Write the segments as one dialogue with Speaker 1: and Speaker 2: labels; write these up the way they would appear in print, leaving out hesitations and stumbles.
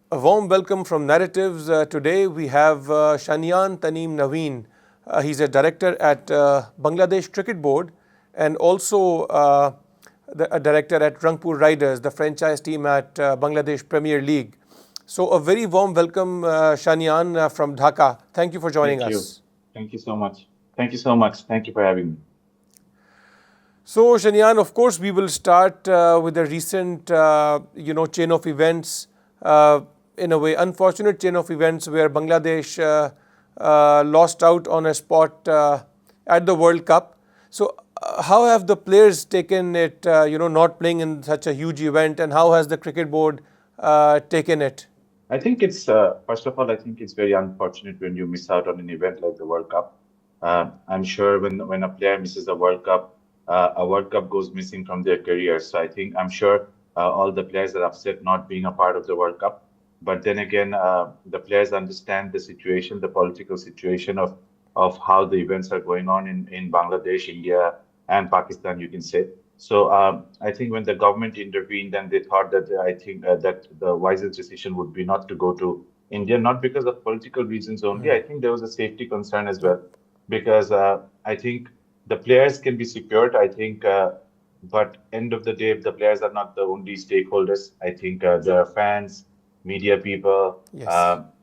Speaker 1: A warm welcome from Narratives. Today we have Shanian Taneem Naveen. He's a director at Bangladesh Cricket Board and also a director at Rangpur Riders, the franchise team at Bangladesh Premier League. So, a very warm welcome, Shanian, from Dhaka. Thank you for joining
Speaker 2: Thank you.
Speaker 1: us.
Speaker 2: Thank you so much. Thank you so much. Thank you for having me.
Speaker 1: So, Shanian, of course, we will start with the recent, chain of events. In a way, unfortunate chain of events where Bangladesh lost out on a spot at the World Cup. So, how have the players taken it? Not playing in such a huge event, and how has the cricket board taken it?
Speaker 2: I think it's, first of all, I think it's very unfortunate when you miss out on an event like the World Cup. I'm sure when a player misses a World Cup goes missing from their career. So I'm sure all the players are upset not being a part of the World Cup. But then again, the players understand the situation, the political situation of how the events are going on in Bangladesh, India, and Pakistan, you can say. So I think when the government intervened and they thought that that the wisest decision would be not to go to India, not because of political reasons only. I think there was a safety concern as well, because I think the players can be secured. But end of the day, the players are not the only stakeholders. I think there are fans, media people,
Speaker 1: Yes.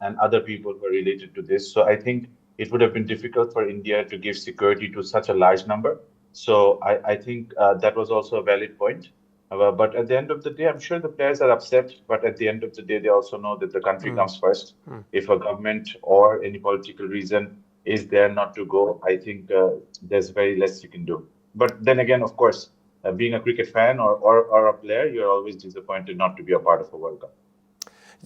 Speaker 2: and other people who are related to this. So I think it would have been difficult for India to give security to such a large number. So I think that was also a valid point. But at the end of the day, I'm sure the players are upset. But at the end of the day, they also know that the country comes first. If a government or any political reason is there not to go, I think there's very less you can do. But then again, of course, being a cricket fan or a player, you're always disappointed not to be a part of a World Cup.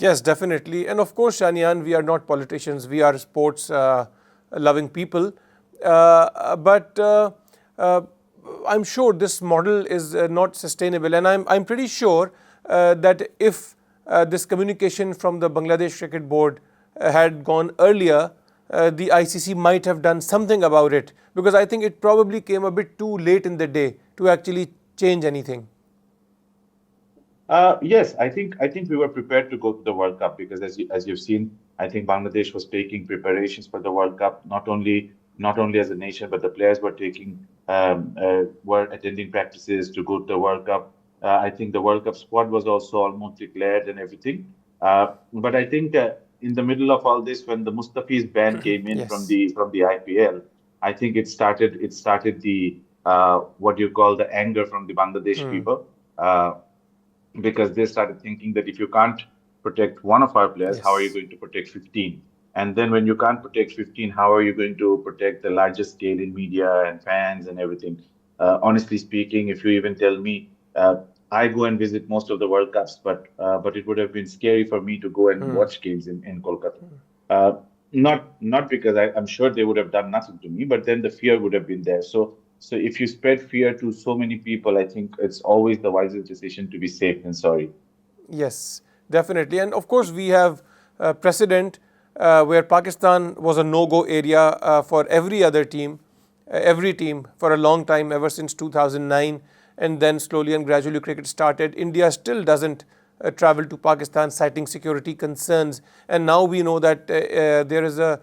Speaker 1: Yes, definitely. And of course, Shanian, we are not politicians, we are sports loving people. But uh, I'm sure this model is not sustainable. And I'm pretty sure that if this communication from the Bangladesh Cricket Board had gone earlier, the ICC might have done something about it, because I think it probably came a bit too late in the day to actually change anything.
Speaker 2: Yes, I think we were prepared to go to the World Cup because as you've seen, I think Bangladesh was taking preparations for the World Cup, not only as a nation, but the players were taking were attending practices to go to the World Cup. I think the World Cup squad was also almost declared and everything. But I think in the middle of all this, when the Mustafi's ban came in from
Speaker 1: Yes.
Speaker 2: the IPL, I think it started the what do you call the anger from the Bangladesh people. Because they started thinking that if you can't protect one of our players, how are you
Speaker 1: Yes.
Speaker 2: going to protect 15? And then when you can't protect 15, how are you going to protect the largest scale in media and fans and everything? Honestly speaking, if you even tell me, I go and visit most of the World Cups, but it would have been scary for me to go and watch games in Kolkata. Uh, not because I'm sure they would have done nothing to me, but then the fear would have been there. So if you spread fear to so many people, I think it's always the wisest decision to be safe than sorry.
Speaker 1: Yes, definitely. And of course, we have precedent where Pakistan was a no-go area for every team for a long time, ever since 2009, and then slowly and gradually cricket started. India still doesn't travel to Pakistan, citing security concerns, and now we know that there is a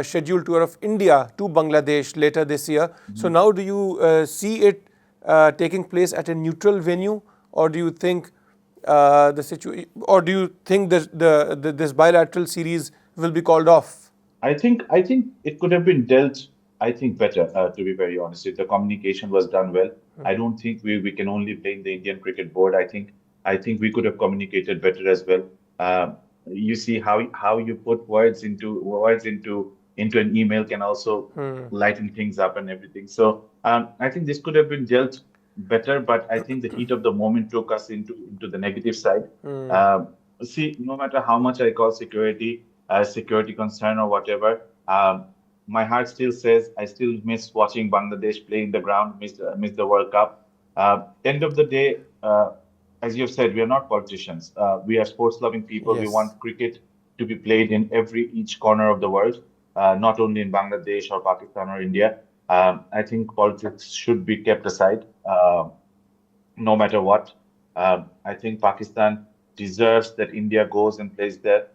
Speaker 1: scheduled tour of India to Bangladesh later this year. So
Speaker 2: Mhm.
Speaker 1: now, do you see it taking place at a neutral venue, or do you think or do you think this bilateral series will be called off?
Speaker 2: I think it could have been dealt, I think, better, to be very honest. If the communication was done well, I don't think we can only blame the Indian Cricket Board. I think we could have communicated better as well. You see how you put words into an email can also lighten things up and everything. So I think this could have been dealt better, but I think the heat of the moment took us into the negative side. Um, See, no matter how much I call security concern or whatever, my heart still says I still miss watching Bangladesh play in the ground, miss the World Cup. End of the day, as you've said, we are not politicians. We are sports-loving people. We
Speaker 1: Yes.
Speaker 2: want cricket to be played in each corner of the world, not only in Bangladesh or Pakistan or India. I think politics should be kept aside, no matter what. I think Pakistan. deserves that India goes and plays there.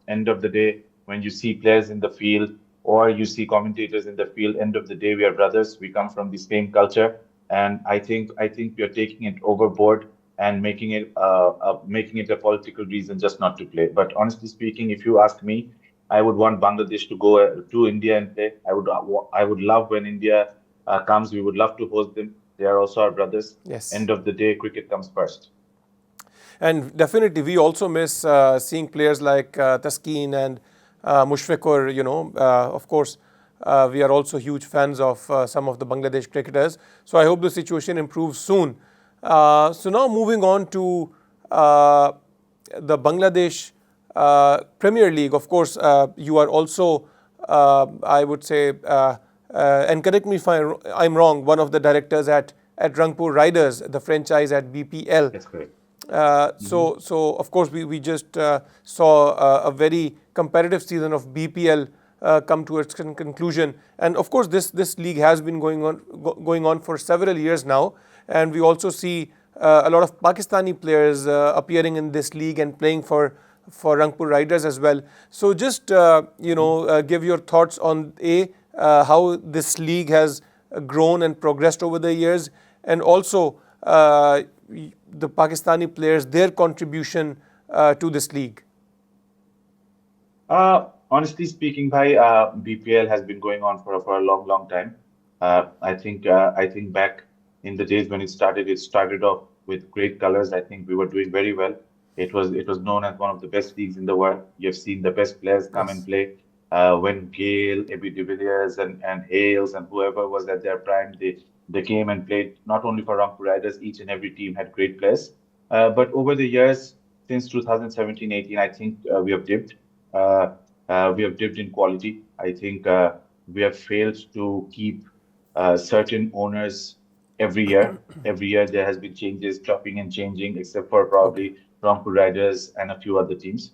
Speaker 2: End of the day, when you see players in the field or you see commentators in the field, end of the day, we are brothers. We come from the same culture, and I think we are taking it overboard and making it a political reason just not to play. But honestly speaking, if you ask me, I would want Bangladesh to go to India and play. I would love when India comes. We would love to host them. They are also our brothers.
Speaker 1: Yes.
Speaker 2: End of the day, cricket comes first.
Speaker 1: And definitely, we also miss seeing players like Taskeen and Mushfiqur. Of course, we are also huge fans of some of the Bangladesh cricketers. So I hope the situation improves soon. So now moving on to the Bangladesh Premier League. Of course, you are also, I would say, and correct me if I'm wrong, one of the directors at Rangpur Riders, the franchise at BPL.
Speaker 2: That's correct.
Speaker 1: So of course we just saw a very competitive season of BPL come to its conclusion, and of course this league has been going on for several years now, and we also see a lot of Pakistani players appearing in this league and playing for Rangpur Riders as well. So just give your thoughts on how this league has grown and progressed over the years, and also the Pakistani players, their contribution to this league.
Speaker 2: Honestly speaking, bhai, BPL has been going on for a long, long time. I think back in the days when it started off with great colors. I think we were doing very well. It was known as one of the best leagues in the world. You've seen the best players come and
Speaker 1: Yes.
Speaker 2: play. When Gale, AB de Villiers, and Hales and whoever was at their prime, they came and played not only for Rangpur Riders. Each and every team had great players. But over the years, since 2017-18, I think uh, we have dipped in quality. I think we have failed to keep certain owners every year. Every year there has been changes, chopping and changing, except for
Speaker 1: Okay.
Speaker 2: probably Rangpur Riders and a few other teams.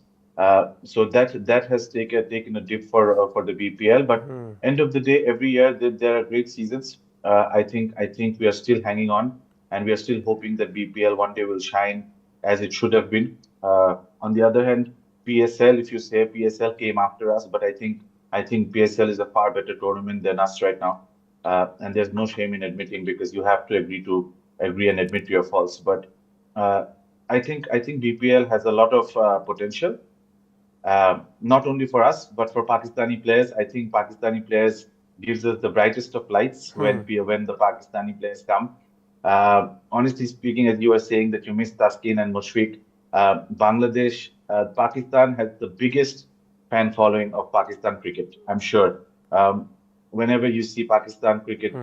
Speaker 2: So that has taken a dip for the BPL. But end of the day, every year there are great seasons. I think we are still hanging on, and we are still hoping that BPL one day will shine as it should have been. On the other hand, PSL, if you say PSL came after us, but I think PSL is a far better tournament than us right now, and there's no shame in admitting, because you have to agree and admit to your faults. But uh, I think BPL has a lot of potential, not only for us but for Pakistani players. I think Pakistani players gives us the brightest of lights when the Pakistani players come. Honestly speaking, as you were saying that you miss Taskin and Mushfiq, Pakistan has the biggest fan following of Pakistan cricket. I'm sure. Whenever you see Pakistan cricket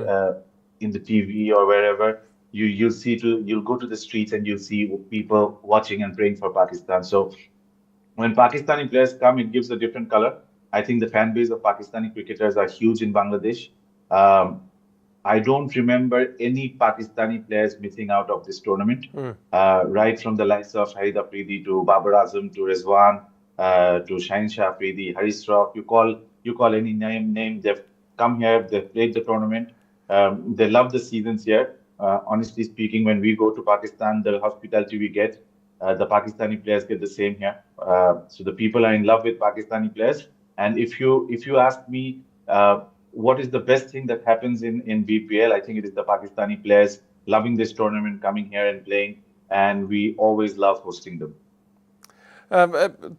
Speaker 2: in the TV or wherever, you'll go to the streets and you'll see people watching and praying for Pakistan. So when Pakistani players come, it gives a different color. I think the fan base of Pakistani cricketers are huge in Bangladesh. Um, I don't remember any Pakistani players missing out of this tournament, right from the likes of Shahid Afridi to Babar Azam to Rizwan to Shaheen Shah Afridi, Haris Rock. You call any name, they've come here, they've played the tournament. They love the seasons here. Honestly speaking, when we go to Pakistan, the hospitality we get, the Pakistani players get the same here. So the people are in love with Pakistani players. And if you ask me, what is the best thing that happens in BPL? I think it is the Pakistani players loving this tournament, coming here and playing, and we always love hosting them.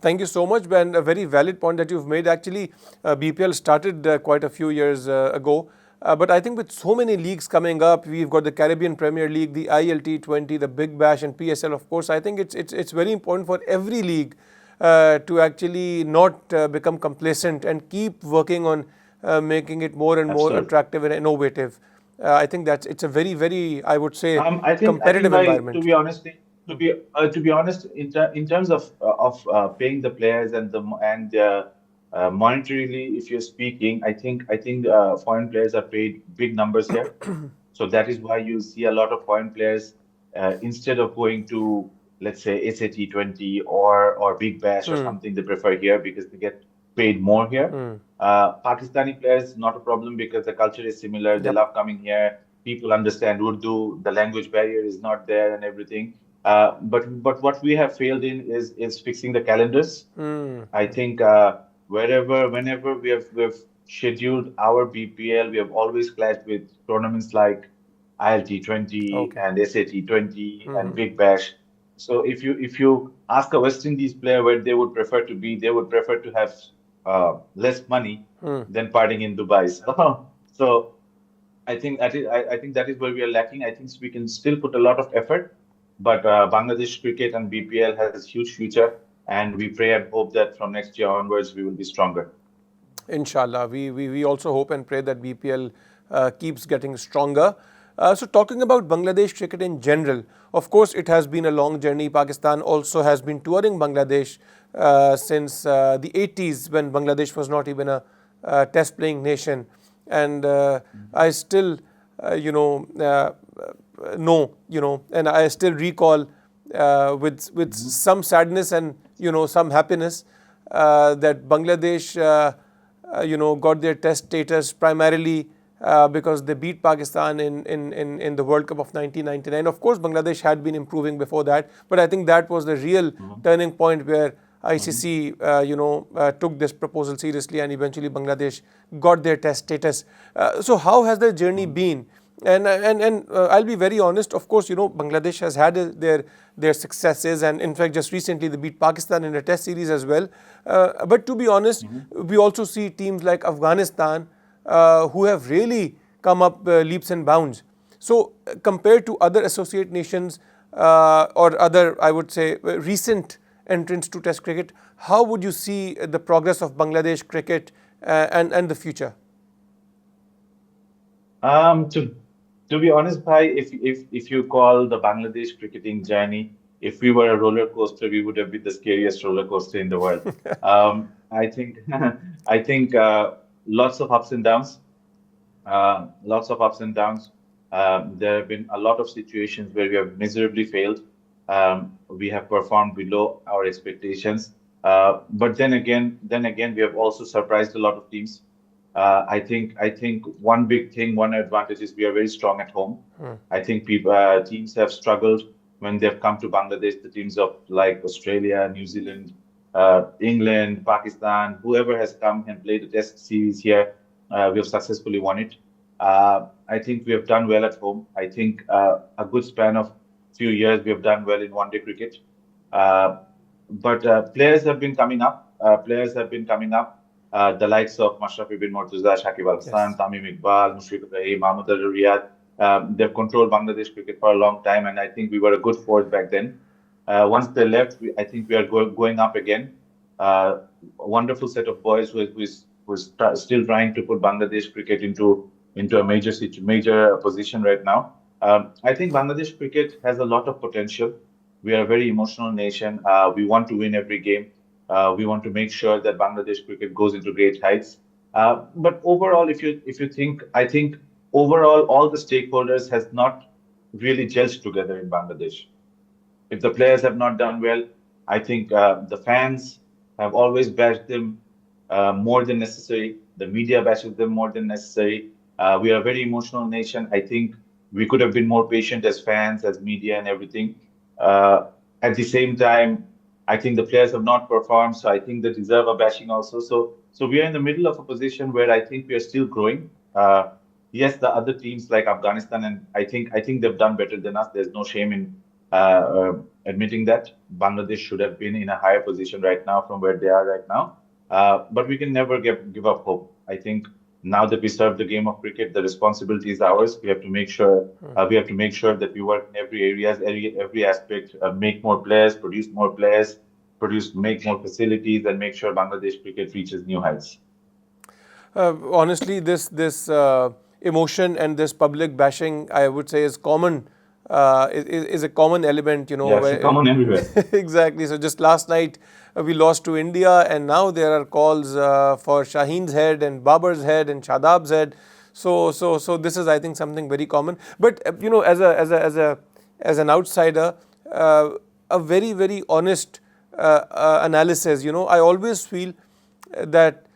Speaker 1: Thank you so much, Ben. A very valid point that you've made. Actually, BPL started quite a few years ago. But I think with so many leagues coming up, we've got the Caribbean Premier League, the ILT20, the Big Bash, and PSL, of course. I think it's very important for every league to actually not become complacent and keep working on making it more and more
Speaker 2: Absolutely.
Speaker 1: attractive and innovative. I think it's a very, very, I would say,
Speaker 2: I think
Speaker 1: competitive
Speaker 2: by to
Speaker 1: environment.
Speaker 2: be honestly to be honest in terms of paying the players and monetarily, if you're speaking, I think foreign players are paid big numbers here. So that is why you see a lot of foreign players, instead of going to, let's say, SAT20 or Big Bash or something, they prefer here because they get paid more here. Pakistani players, not a problem because the culture is similar. They
Speaker 1: Yep.
Speaker 2: love coming here. People understand Urdu. The language barrier is not there and everything. But what we have failed in is fixing the calendars. I think whenever we have scheduled our BPL, we have always clashed with tournaments like IL T20
Speaker 1: Okay.
Speaker 2: and SA T20 and Big Bash. So if you ask a West Indies player where they would prefer to be, they would prefer to have less money than partying in Dubai. So I think that is where we are lacking. I think we can still put a lot of effort, but Bangladesh cricket and BPL has huge future, and we pray and hope that from next year onwards we will be stronger.
Speaker 1: Inshallah, we also hope and pray that BPL keeps getting stronger. So, talking about Bangladesh cricket in general, of course, it has been a long journey. Pakistan also has been touring Bangladesh since the 80s, when Bangladesh was not even a test playing nation. And I still, and I still recall with some sadness and some happiness that Bangladesh got their test status primarily because they beat Pakistan in the World Cup of 1999. Of course, Bangladesh had been improving before that, but I think that was the real turning point where ICC took this proposal seriously, and eventually Bangladesh got their test status. So how has the journey been? And I'll be very honest. Of course, Bangladesh has had their successes, and in fact, just recently they beat Pakistan in a Test series as well. But to be honest, we also see teams like Afghanistan who have really come up leaps and bounds. So, compared to other associate nations or other, I would say, recent entrants to Test cricket, how would you see the progress of Bangladesh cricket and the future?
Speaker 2: To be honest, Bhai, if you call the Bangladesh cricketing journey, if we were a roller coaster, we would have been the scariest roller coaster in the world. I think I think lots of ups and downs. Lots of ups and downs. There have been a lot of situations where we have miserably failed. We have performed below our expectations. But then again, we have also surprised a lot of teams. I think one big thing, one advantage is we are very strong at home. I think teams have struggled when they've come to Bangladesh. The teams of like Australia, New Zealand, England, Pakistan, whoever has come and played the Test series here, we have successfully won it. I think we have done well at home. I think a good span of few years we have done well in one-day cricket. Uh, but players have been coming up. Players have been coming up. The likes of Mashrafi bin Mortuza, Shakib Al Hasan,
Speaker 1: Yes.
Speaker 2: Tamim Iqbal, Mushfiq Rahim, Mahmoud Al Riyad. They've controlled Bangladesh cricket for a long time, and I think we were a good force back then. Once they left, I think we are going up again. A wonderful set of boys who is still trying to put Bangladesh cricket into a major position right now. I think Bangladesh cricket has a lot of potential. We are a very emotional nation. We want to win every game. We want to make sure that Bangladesh cricket goes into great heights. But overall, if you think, I think overall all the stakeholders has not really gelled together in Bangladesh. If the players have not done well, I think the fans have always bashed them more than necessary. The media bashes them more than necessary. We are a very emotional nation. I think we could have been more patient as fans, as media, and everything. Uh, at the same time, I think the players have not performed, so I think they deserve a bashing also. So we are in the middle of a position where I think we are still growing. Yes, the other teams like Afghanistan, and I think they've done better than us. There's no shame in admitting that. Bangladesh should have been in a higher position right now from where they are right now. But we can never give up hope. I think now that we serve the game of cricket, the responsibility is ours. We have to make sure that we work in every aspect, make more players, make more facilities, and make sure Bangladesh cricket reaches new heights.
Speaker 1: Honestly, this emotion and this public bashing, I would say, is common. Is a common element,
Speaker 2: Yeah, it's
Speaker 1: where
Speaker 2: common everywhere.
Speaker 1: exactly. So just last night we lost to India, and now there are calls for Shaheen's head and Babar's head and Shadab's head. So this is, I think, something very common. But as an outsider, a very honest analysis. I always feel that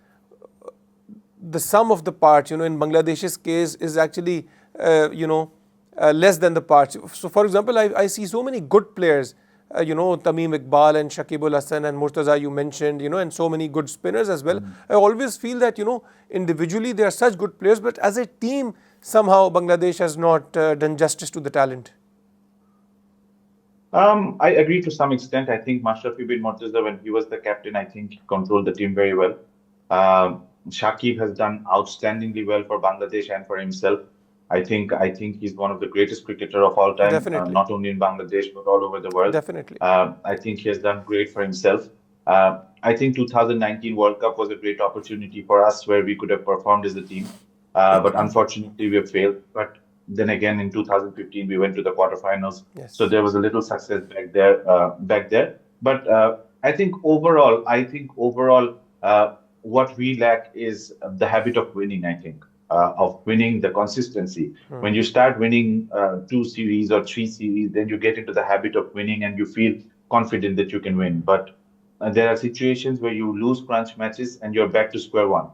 Speaker 1: the sum of the parts, in Bangladesh's case, is actually, less than the parts. So, for example, I see so many good players, Tameem Iqbal and Shakibul Hassan and Murtaza you mentioned, and so many good spinners as well. I always feel that, individually they are such good players, but as a team, somehow Bangladesh has not done justice to the talent.
Speaker 2: I agree to some extent. I think Mashrafi bin Mortaza, when he was the captain, I think he controlled the team very well. Shakib has done outstandingly well for Bangladesh and for himself. I think he's one of the greatest cricketer of all time,
Speaker 1: Definitely.
Speaker 2: not only in Bangladesh but all over the world.
Speaker 1: Definitely.
Speaker 2: I think he has done great for himself. I think 2019 World Cup was a great opportunity for us where we could have performed as a team, but unfortunately we have failed. But then again, in 2015 we went to the quarterfinals, so
Speaker 1: Yes.
Speaker 2: there was a little success back there. But I think overall, what we lack is the habit of winning. I think of winning, the consistency. When you start winning two series or three series, then you get into the habit of winning and you feel confident that you can win. But there are situations where you lose crunch matches and you're back to square one.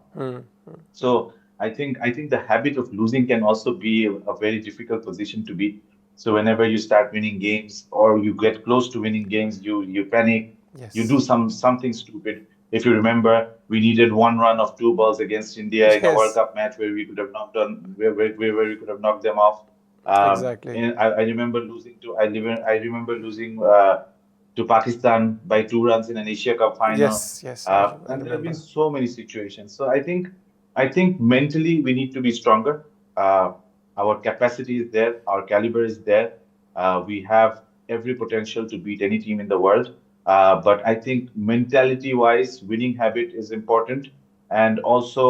Speaker 2: So I think the habit of losing can also be a very difficult position to be. So whenever you start winning games or you get close to winning games, you panic, you do
Speaker 1: Yes.
Speaker 2: something stupid. If you remember, we needed one run of two balls against India in a World
Speaker 1: Yes.
Speaker 2: Cup match where we could have knocked on where we could have knocked them off.
Speaker 1: Exactly.
Speaker 2: And I remember losing to I remember losing to Pakistan by 2 runs in an Asia Cup final.
Speaker 1: Yes. Yes. I
Speaker 2: And there have been
Speaker 1: remember.
Speaker 2: so many situations. So I think mentally we need to be stronger. Our capacity is there, our caliber is there. We have every potential to beat any team in the world. But I think mentality-wise, winning habit is important, and also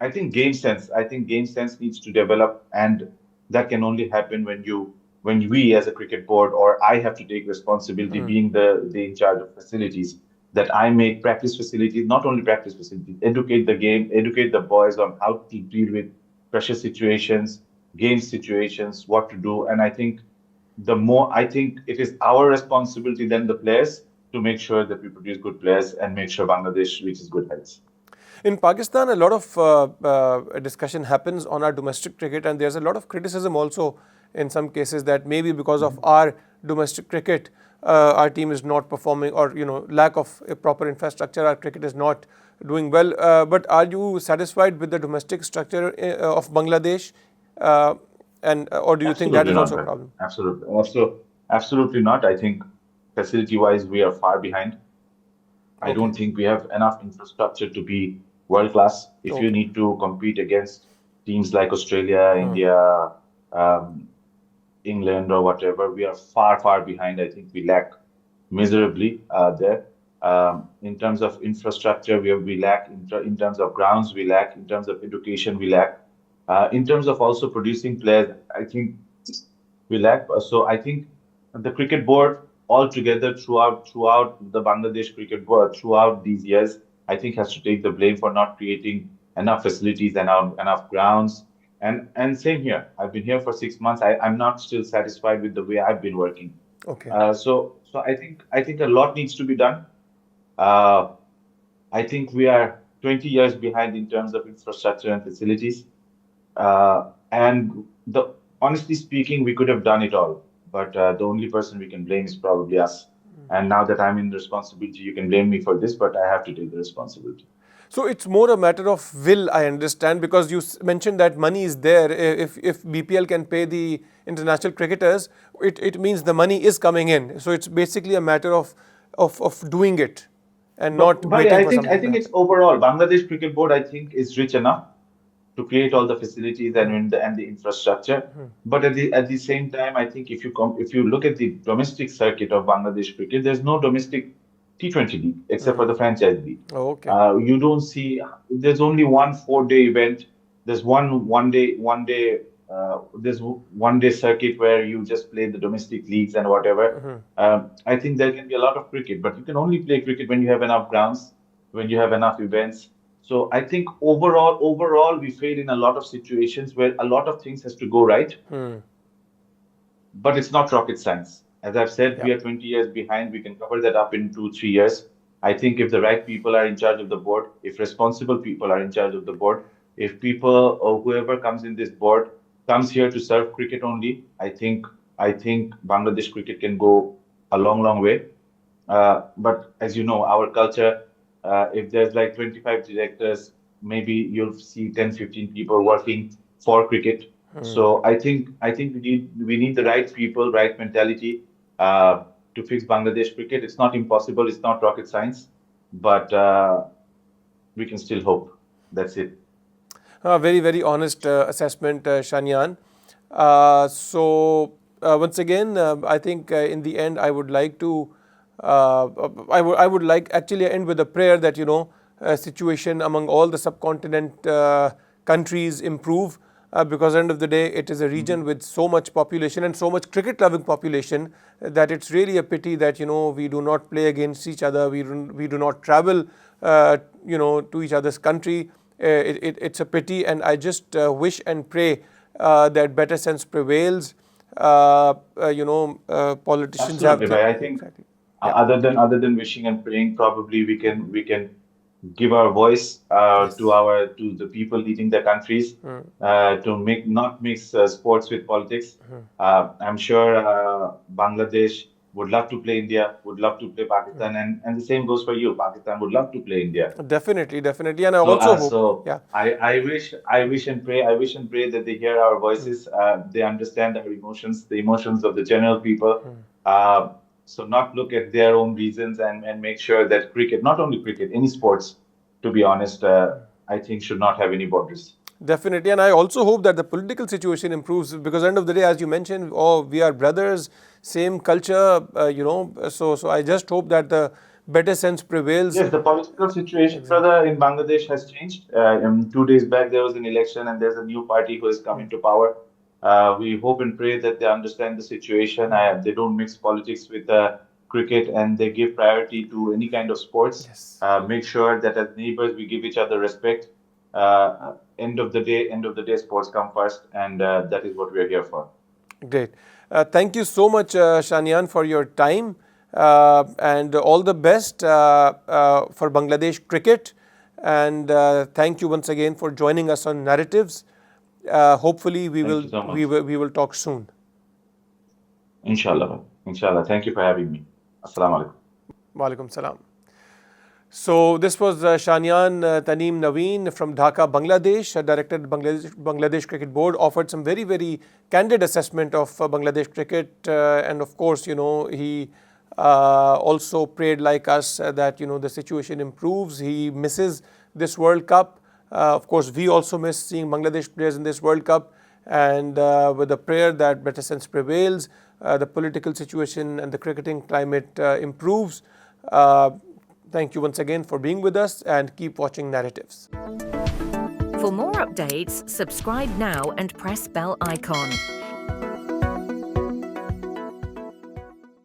Speaker 2: I think game sense. I think game sense needs to develop, and that can only happen when we as a cricket board or I have to take responsibility, being the in charge of facilities, that I make practice facilities, not only practice facilities, educate the game, educate the boys on how to deal with pressure situations, game situations, what to do. And I think it is our responsibility than the players to make sure that we produce good players and make sure Bangladesh reaches good heights.
Speaker 1: In Pakistan, a lot of discussion happens on our domestic cricket, and there's a lot of criticism also in some cases that maybe because of our domestic cricket, our team is not performing, or lack of a proper infrastructure, our cricket is not doing well. But are you satisfied with the domestic structure of Bangladesh, and or do you think that
Speaker 2: Absolutely
Speaker 1: is
Speaker 2: not,
Speaker 1: also a
Speaker 2: brother.
Speaker 1: problem?
Speaker 2: Absolutely. Also, absolutely not. I think facility-wise, we are far behind. I
Speaker 1: Okay.
Speaker 2: don't think we have enough infrastructure to be world class. If you
Speaker 1: Okay.
Speaker 2: need to compete against teams like Australia, India, um, England, or whatever, we are far, far behind. I think we lack miserably there. In terms of infrastructure, we lack. In terms of grounds, we lack. In terms of education, we lack. In terms of also producing players, I think we lack. So I think the cricket board altogether throughout the Bangladesh cricket board throughout these years, I think has to take the blame for not creating enough facilities and enough grounds. And same here. I've been here for 6 months. I'm not still satisfied with the way I've been working.
Speaker 1: Okay.
Speaker 2: So I think a lot needs to be done. Uh, I think we are 20 years behind in terms of infrastructure and facilities. And honestly speaking, we could have done it all, but the only person we can blame is probably us. And now that I'm in responsibility, you can blame me for this, but I have to take the responsibility.
Speaker 1: So it's more a matter of will, I understand, because you mentioned that money is there. If BPL can pay the international cricketers, it means the money is coming in. So it's basically a matter of doing it and not
Speaker 2: But
Speaker 1: waiting
Speaker 2: I
Speaker 1: for
Speaker 2: think I
Speaker 1: something to
Speaker 2: think it's
Speaker 1: happen.
Speaker 2: overall Bangladesh Cricket Board, I think, is rich enough to create all the facilities and the infrastructure. But at the same time, I think if you look at the domestic circuit of Bangladesh cricket, there's no domestic T20 league except for the franchise league.
Speaker 1: Oh, okay.
Speaker 2: You don't see. There's only one 4 day event. There's there's one day circuit where you just play the domestic leagues and whatever. I think there can be a lot of cricket, but you can only play cricket when you have enough grounds, when you have enough events. So I think overall, we fail in a lot of situations where a lot of things has to go right, but it's not rocket science. As I've said,
Speaker 1: Yeah.
Speaker 2: we are 20 years behind. We can cover that up in 2, 3 years. I think if the right people are in charge of the board, if responsible people are in charge of the board, if people or whoever comes in this board, if they have the right attitude, if they have the right attitude, I think we can make a lot of progress. But I think comes here to serve cricket only, I think Bangladesh cricket can go a long, long way. But as you know, our culture, if there's like 25 directors, maybe you'll see 10, 15 people working for cricket. So I think we need the right people, right mentality to fix Bangladesh cricket. It's not impossible, it's not rocket science, but we can still hope. That's it.
Speaker 1: Very, very honest assessment, Shanian. Once again, I think in the end, I would like to, I would like actually end with a prayer that situation among all the subcontinent countries improve. Because at the end of the day, it is a region with so much population and so much cricket-loving population that it's really a pity that we do not play against each other. We do not travel to each other's country. It's a pity, and I just wish and pray that better sense prevails. Politicians have
Speaker 2: Absolutely, bhai. I think
Speaker 1: exactly. Yeah.
Speaker 2: other than wishing and praying, probably we can give our voice to
Speaker 1: Yes.
Speaker 2: the people leading the countries to make not mix sports with politics. I'm sure Bangladesh would love to play India, would love to play Pakistan, and the same goes for you. Pakistan would love to play India.
Speaker 1: Definitely, definitely, and I
Speaker 2: So,
Speaker 1: also
Speaker 2: uh,
Speaker 1: hope.
Speaker 2: so
Speaker 1: Yeah.
Speaker 2: I wish and pray that they hear our voices, they understand our emotions, the emotions of the general people. Uh, so not look at their own reasons and make sure that cricket, not only cricket, any sports, to be honest, I think should not have any borders.
Speaker 1: Definitely, and I also hope that the political situation improves because at the end of the day, as you mentioned, we are brothers, same culture, So I just hope that the better sense prevails.
Speaker 2: Yes, the political situation,
Speaker 1: Exactly.
Speaker 2: brother, in Bangladesh has changed. 2 days back, there was an election, and there's a new party who has come into power. We hope and pray that they understand the situation. They don't mix politics with cricket, and they give priority to any kind of sports.
Speaker 1: Yes.
Speaker 2: Make sure that as neighbors, we give each other respect. End of the day, sports come first, and that is what we are here for.
Speaker 1: Great. Thank you so much, Shanian, for your time and all the best for Bangladesh cricket. And thank you once again for joining us on Narratives. Hopefully, we
Speaker 2: Thank
Speaker 1: will
Speaker 2: you so
Speaker 1: we
Speaker 2: much.
Speaker 1: will we will talk soon.
Speaker 2: Inshallah. Inshallah. Thank you for having me. Assalamu alaikum.
Speaker 1: Walaikum salam. So this was Shanian Taneem Naveen from Dhaka, Bangladesh, director at Bangladesh Cricket Board, offered some very, very candid assessment of Bangladesh cricket. And of course, he also prayed like us that, the situation improves. He misses this World Cup. Of course, we also miss seeing Bangladesh players in this World Cup. And with a prayer that better sense prevails, the political situation and the cricketing climate improves. Thank you once again for being with us and keep watching Narratives.
Speaker 3: For more updates, subscribe now and press bell icon.